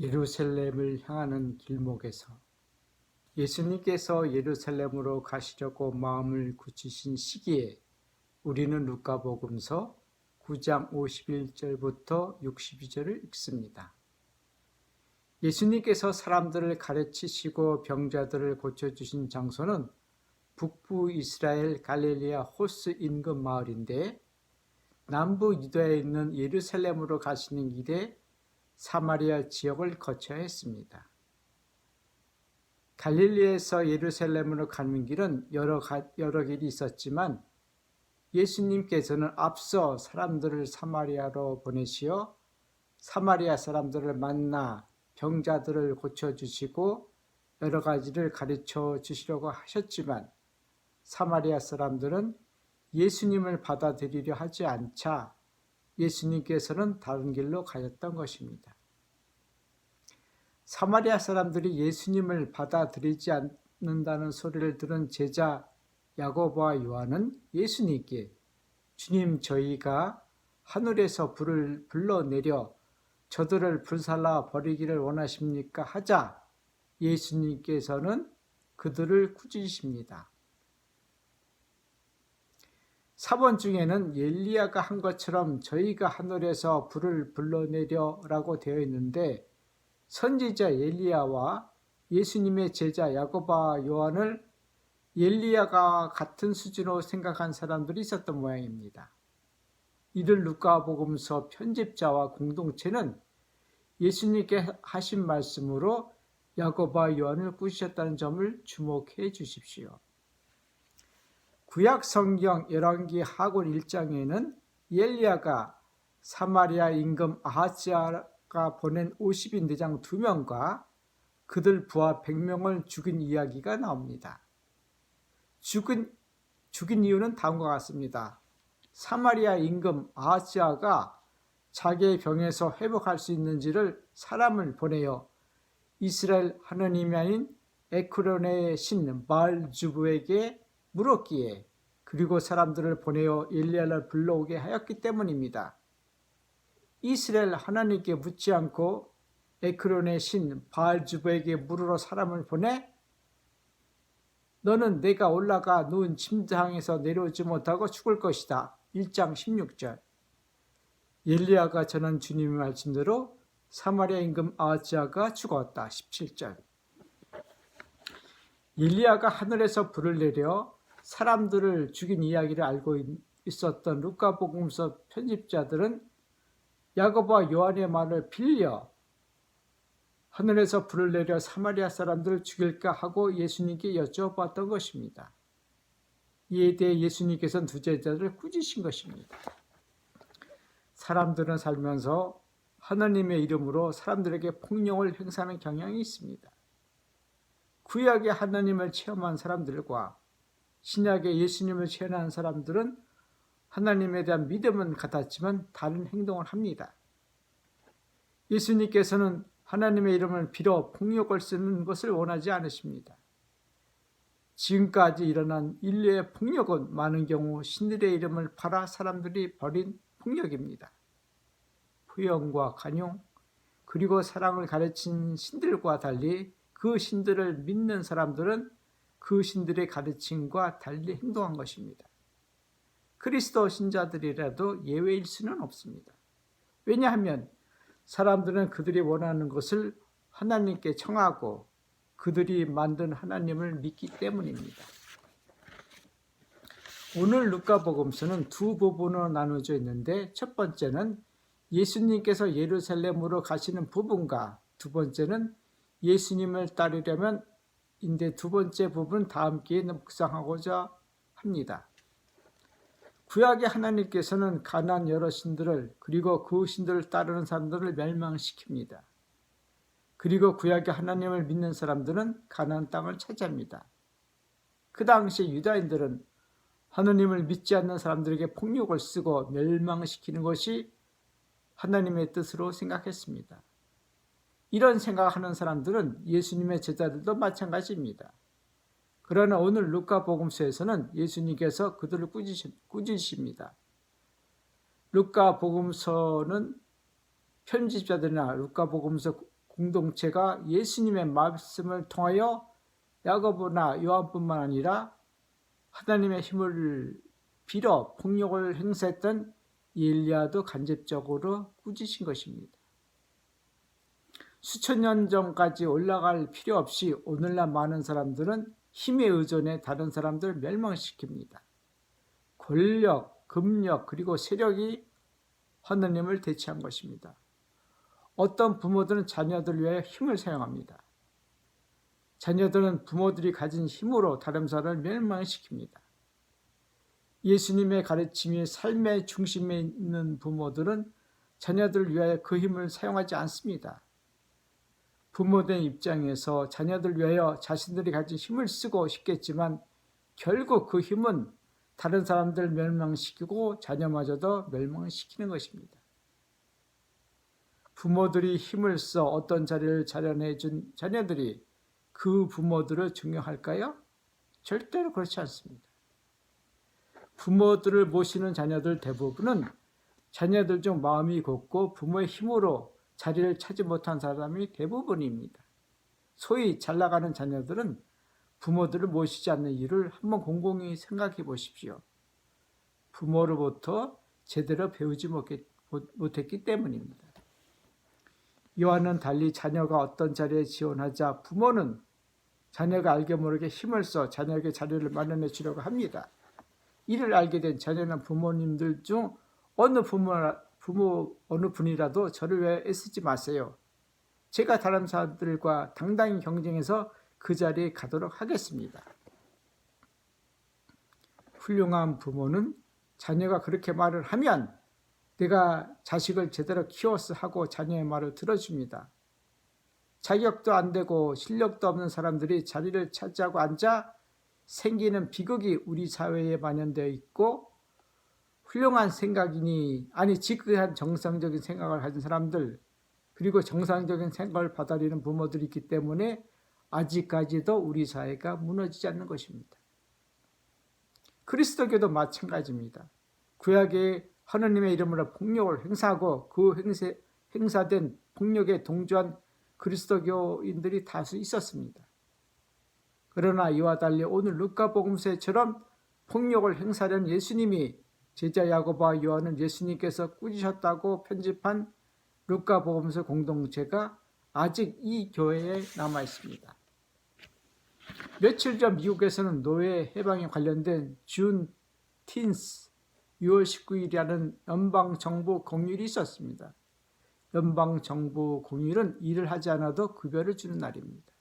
예루살렘을 향하는 길목에서 예수님께서 예루살렘으로 가시려고 마음을 굳히신 시기에 우리는 루카복음서 9장 51절부터 62절을 읽습니다. 예수님께서 사람들을 가르치시고 병자들을 고쳐주신 장소는 북부 이스라엘 갈릴리아 호스 인근 마을인데, 남부 유다에 있는 예루살렘으로 가시는 길에 사마리아 지역을 거쳐야 했습니다. 갈릴리에서 예루살렘으로 가는 길은 여러 길이 있었지만 예수님께서는 앞서 사람들을 사마리아로 보내시어 사마리아 사람들을 만나 병자들을 고쳐주시고 여러 가지를 가르쳐 주시려고 하셨지만 사마리아 사람들은 예수님을 받아들이려 하지 않자 예수님께서는 다른 길로 가셨던 것입니다. 사마리아 사람들이 예수님을 받아들이지 않는다는 소리를 들은 제자 야고보와 요한은 예수님께 주님, 저희가 하늘에서 불을 불러내려 저들을 불살라 버리기를 원하십니까? 하자 예수님께서는 그들을 꾸짖으십니다. 사본 중에는 엘리야가 한 것처럼 저희가 하늘에서 불을 불러내려라고 되어 있는데, 선지자 엘리야와 예수님의 제자 야고보와 요한을 엘리야가 같은 수준으로 생각한 사람들이 있었던 모양입니다. 이를 루카복음서 편집자와 공동체는 예수님께 하신 말씀으로 야고보와 요한을 꾸짖으셨다는 점을 주목해 주십시오. 구약 성경 열왕기 하곤 1장에는 엘리야가 사마리아 임금 아하즈야가 보낸 50인 대장 2명과 그들 부하 100명을 죽인 이야기가 나옵니다. 죽인 이유는 다음과 같습니다. 사마리아 임금 아하즈야가 자기의 병에서 회복할 수 있는지를 사람을 보내어 이스라엘 하느님이 아닌 에크론의 신 바알주부에게 물었기에, 그리고 사람들을 보내어 엘리야를 불러오게 하였기 때문입니다. 이스라엘 하나님께 묻지 않고 에크론의 신 바알주부에게 물으러 사람을 보내 너는 내가 올라가 누운 침상에서 내려오지 못하고 죽을 것이다. 1장 16절. 엘리야가 전한 주님의 말씀대로 사마리아 임금 아하즈야가 죽었다. 17절. 엘리야가 하늘에서 불을 내려 사람들을 죽인 이야기를 알고 있었던 루카복음서 편집자들은 야고보와 요한의 말을 빌려 하늘에서 불을 내려 사마리아 사람들을 죽일까 하고 예수님께 여쭤봤던 것입니다. 이에 대해 예수님께서는 두 제자들을 꾸짖으신 것입니다. 사람들은 살면서 하나님의 이름으로 사람들에게 폭력을 행사하는 경향이 있습니다. 구약의 하나님을 체험한 사람들과 신약의 예수님을 체험한 사람들은 하나님에 대한 믿음은 같았지만 다른 행동을 합니다. 예수님께서는 하나님의 이름을 빌어 폭력을 쓰는 것을 원하지 않으십니다. 지금까지 일어난 인류의 폭력은 많은 경우 신들의 이름을 팔아 사람들이 벌인 폭력입니다. 부영과 간용, 그리고 사랑을 가르친 신들과 달리 그 신들을 믿는 사람들은 그 신들의 가르침과 달리 행동한 것입니다. 그리스도 신자들이라도 예외일 수는 없습니다. 왜냐하면 사람들은 그들이 원하는 것을 하나님께 청하고 그들이 만든 하나님을 믿기 때문입니다. 오늘 루카복음서는 두 부분으로 나누어져 있는데, 첫 번째는 예수님께서 예루살렘으로 가시는 부분과 두 번째는 예수님을 따르려면 인데 두 번째 부분 다음 기회에 묵상하고자 합니다. 구약의 하나님께서는 가나안 여러 신들을, 그리고 그 신들을 따르는 사람들을 멸망시킵니다. 그리고 구약의 하나님을 믿는 사람들은 가나안 땅을 차지합니다. 그 당시 유다인들은 하나님을 믿지 않는 사람들에게 폭력을 쓰고 멸망시키는 것이 하나님의 뜻으로 생각했습니다. 이런 생각하는 사람들은 예수님의 제자들도 마찬가지입니다. 그러나 오늘 루카복음서에서는 예수님께서 그들을 꾸짖으십니다. 루카복음서는 편집자들이나 루카복음서 공동체가 예수님의 말씀을 통하여 야고보나 요한뿐만 아니라 하나님의 힘을 빌어 폭력을 행사했던 엘리야도 간접적으로 꾸짖으신 것입니다. 수천 년 전까지 올라갈 필요 없이 오늘날 많은 사람들은 힘에 의존해 다른 사람들을 멸망시킵니다. 권력, 금력, 그리고 세력이 하느님을 대체한 것입니다. 어떤 부모들은 자녀들을 위하여 힘을 사용합니다. 자녀들은 부모들이 가진 힘으로 다른 사람을 멸망시킵니다. 예수님의 가르침이 삶의 중심에 있는 부모들은 자녀들을 위하여 그 힘을 사용하지 않습니다. 부모된 입장에서 자녀들을 위하여 자신들이 가진 힘을 쓰고 싶겠지만 결국 그 힘은 다른 사람들을 멸망시키고 자녀마저도 멸망시키는 것입니다. 부모들이 힘을 써 어떤 자리를 자려내준 자녀들이 그 부모들을 존경할까요? 절대로 그렇지 않습니다. 부모들을 모시는 자녀들 대부분은 자녀들 중 마음이 곱고 부모의 힘으로 자리를 차지 못한 사람이 대부분입니다. 소위 잘나가는 자녀들은 부모들을 모시지 않는 이유를 한번 곰곰이 생각해 보십시오. 부모로부터 제대로 배우지 못했기 때문입니다. 이와는 달리 자녀가 어떤 자리에 지원하자 부모는 자녀가 알게 모르게 힘을 써 자녀에게 자리를 마련해 주려고 합니다. 이를 알게 된 자녀는 부모님들 중 어느 분이라도 저를 위해 애쓰지 마세요. 제가 다른 사람들과 당당히 경쟁해서 그 자리에 가도록 하겠습니다. 훌륭한 부모는 자녀가 그렇게 말을 하면 내가 자식을 제대로 키웠어 하고 자녀의 말을 들어줍니다. 자격도 안 되고 실력도 없는 사람들이 자리를 차지하고 앉아 생기는 비극이 우리 사회에 만연되어 있고 훌륭한 생각이니 아니 지극한 정상적인 생각을 가진 사람들 그리고 정상적인 생각을 받아들이는 부모들이 있기 때문에 아직까지도 우리 사회가 무너지지 않는 것입니다. 그리스도교도 마찬가지입니다. 구약에 하느님의 이름으로 폭력을 행사하고 그 행사된 폭력에 동조한 그리스도교인들이 다수 있었습니다. 그러나 이와 달리 오늘 루카복음서처럼 폭력을 행사하는 예수님이 제자 야고보와 요한은 예수님께서 꾸짖으셨다고 편집한 루카복음서 공동체가 아직 이 교회에 남아 있습니다. 며칠 전 미국에서는 노예 해방에 관련된 준 틴스 6월 19일이라는 연방정부 공휴일이 있었습니다. 연방정부 공휴일은 일을 하지 않아도 급여를 주는 날입니다.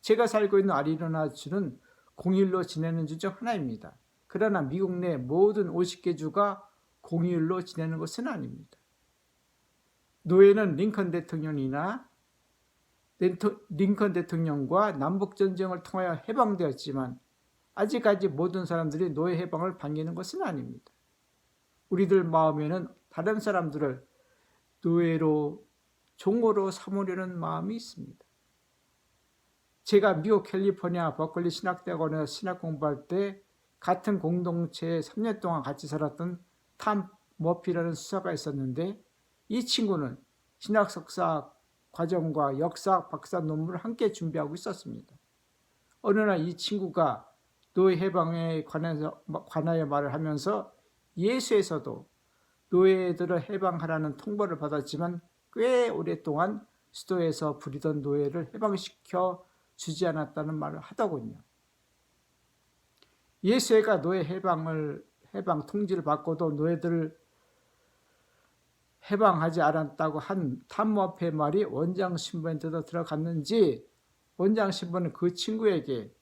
제가 살고 있는 아리조나주는 공휴일로 지내는 주 중 하나입니다. 그러나 미국 내 모든 50개 주가 공휴일로 지내는 것은 아닙니다. 노예는 링컨 대통령과 남북전쟁을 통하여 해방되었지만 아직까지 모든 사람들이 노예 해방을 반기는 것은 아닙니다. 우리들 마음에는 다른 사람들을 노예로 종으로 삼으려는 마음이 있습니다. 제가 미국 캘리포니아 버클리 신학대학원에서 신학 공부할 때 같은 공동체에 3년 동안 같이 살았던 탐 머피라는 수사가 있었는데 이 친구는 신학 석사 과정과 역사 박사 논문을 함께 준비하고 있었습니다. 어느 날 이 친구가 노예 해방에 관하여 말을 하면서 예수에서도 노예들을 해방하라는 통보를 받았지만 꽤 오랫동안 수도에서 부리던 노예를 해방시켜 주지 않았다는 말을 하더군요. 예수가 노예 해방 통지를 받고도 노예들을 해방하지 않았다고 한 탐머페의 말이 원장 신부한테도 들어갔는지 원장 신부는 그 친구에게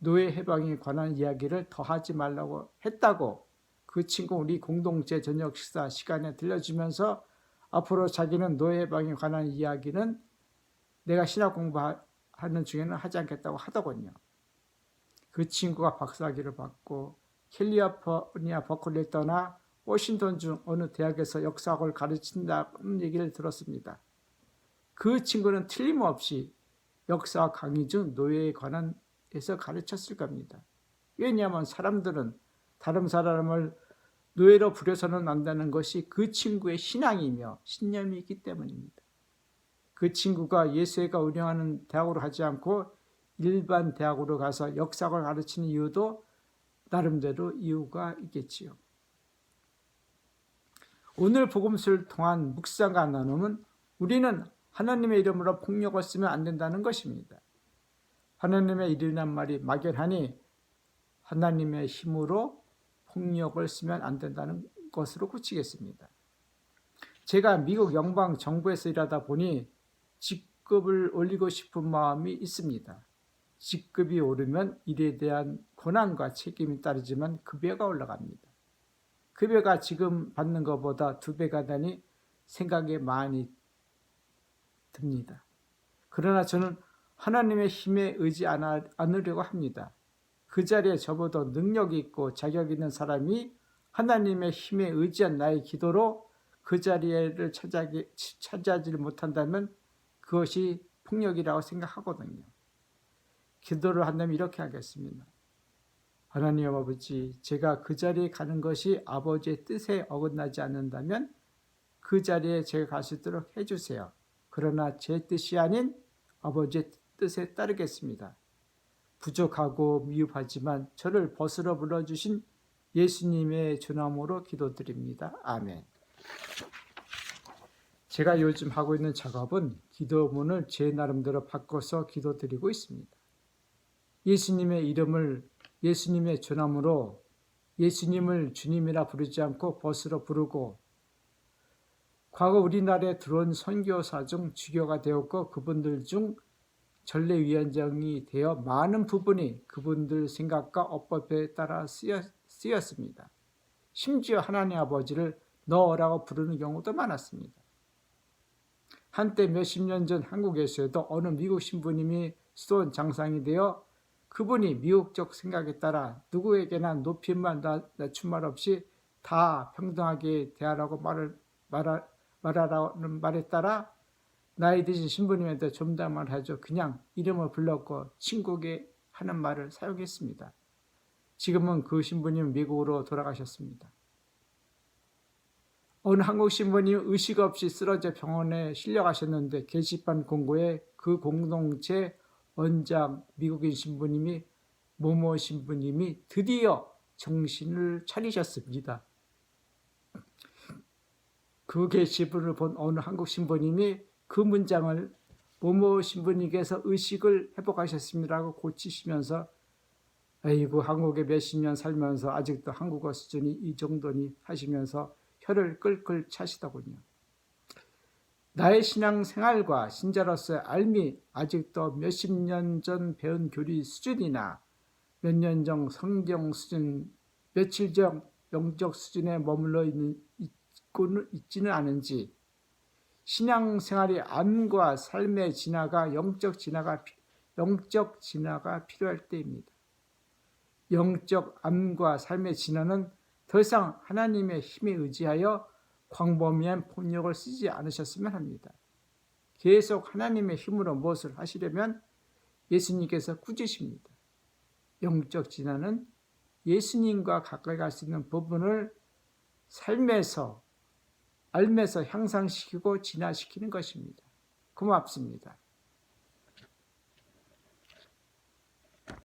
노예 해방에 관한 이야기를 더 하지 말라고 했다고 그 친구 우리 공동체 저녁 식사 시간에 들려주면서 앞으로 자기는 노예 해방에 관한 이야기는 내가 신학 공부하는 중에는 하지 않겠다고 하더군요. 그 친구가 박사학위를 받고 캘리포니아 버클리를 떠나 워싱턴 중 어느 대학에서 역사학을 가르친다는 얘기를 들었습니다. 그 친구는 틀림없이 역사 강의 중 노예에 관한해서 가르쳤을 겁니다. 왜냐하면 사람들은 다른 사람을 노예로 부려서는 안 된다는 것이 그 친구의 신앙이며 신념이 있기 때문입니다. 그 친구가 예수회가 운영하는 대학으로 가지 않고 일반 대학으로 가서 역사학을 가르치는 이유도 나름대로 이유가 있겠지요. 오늘 복음서를 통한 묵상과 나눔은 우리는 하나님의 이름으로 폭력을 쓰면 안 된다는 것입니다. 하나님의 이름이란 말이 막연하니 하나님의 힘으로 폭력을 쓰면 안 된다는 것으로 고치겠습니다. 제가 미국 연방 정부에서 일하다 보니 직급을 올리고 싶은 마음이 있습니다. 직급이 오르면 일에 대한 권한과 책임이 따르지만 급여가 올라갑니다. 급여가 지금 받는 것보다 2배가 되니 생각이 많이 듭니다. 그러나 저는 하나님의 힘에 의지 않으려고 합니다. 그 자리에 저보다 능력이 있고 자격 있는 사람이 하나님의 힘에 의지한 나의 기도로 그 자리를 차지하지 못한다면 그것이 폭력이라고 생각하거든요. 기도를 한다면 이렇게 하겠습니다. 하나님 아버지, 제가 그 자리에 가는 것이 아버지의 뜻에 어긋나지 않는다면 그 자리에 제가 갈 수 있도록 해주세요. 그러나 제 뜻이 아닌 아버지의 뜻에 따르겠습니다. 부족하고 미흡하지만 저를 벗으러 불러주신 예수님의 주남으로 기도드립니다. 아멘. 제가 요즘 하고 있는 작업은 기도문을 제 나름대로 바꿔서 기도드리고 있습니다. 예수님의 이름을 예수님의 주남으로 예수님을 주님이라 부르지 않고 벗으러 부르고, 과거 우리나라에 들어온 선교사 중 주교가 되었고 그분들 중 전례위원장이 되어 많은 부분이 그분들 생각과 어법에 따라 쓰였습니다. 심지어 하나님 아버지를 너라고 부르는 경우도 많았습니다. 한때 몇십 년 전 한국에서도 어느 미국 신부님이 수도원 장상이 되어 그분이 미국적 생각에 따라 누구에게나 높임만 낮춤말 없이 다 평등하게 대하라고 말하라는 말에 따라 나이 드신 신부님한테 좀 더 말하죠. 그냥 이름을 불렀고 친구에게 하는 말을 사용했습니다. 지금은 그 신부님 미국으로 돌아가셨습니다. 어느 한국 신부님 의식 없이 쓰러져 병원에 실려가셨는데 게시판 공고에 그 공동체 원장 미국인 신부님이 모모 신부님이 드디어 정신을 차리셨습니다. 그 게시판을 본 어느 한국 신부님이 그 문장을 모모 신부님께서 의식을 회복하셨습니다라고 고치시면서 아이고 한국에 몇십 년 살면서 아직도 한국어 수준이 이 정도니 하시면서 혀를 끌끌 차시더군요. 나의 신앙생활과 신자로서의 삶이 아직도 몇십 년 전 배운 교리 수준이나 몇 년 전 성경 수준, 며칠 전 영적 수준에 머물러 있지는 않은지, 신앙생활의 암과 삶의 진화가 영적 진화가 필요할 때입니다. 영적 암과 삶의 진화는 더 이상 하나님의 힘에 의지하여 광범위한 폭력을 쓰지 않으셨으면 합니다. 계속 하나님의 힘으로 무엇을 하시려면 예수님께서 꾸짖으십니다. 영적 진화는 예수님과 가까이 갈 수 있는 부분을 삶에서 알면서 향상시키고 진화시키는 것입니다. 고맙습니다.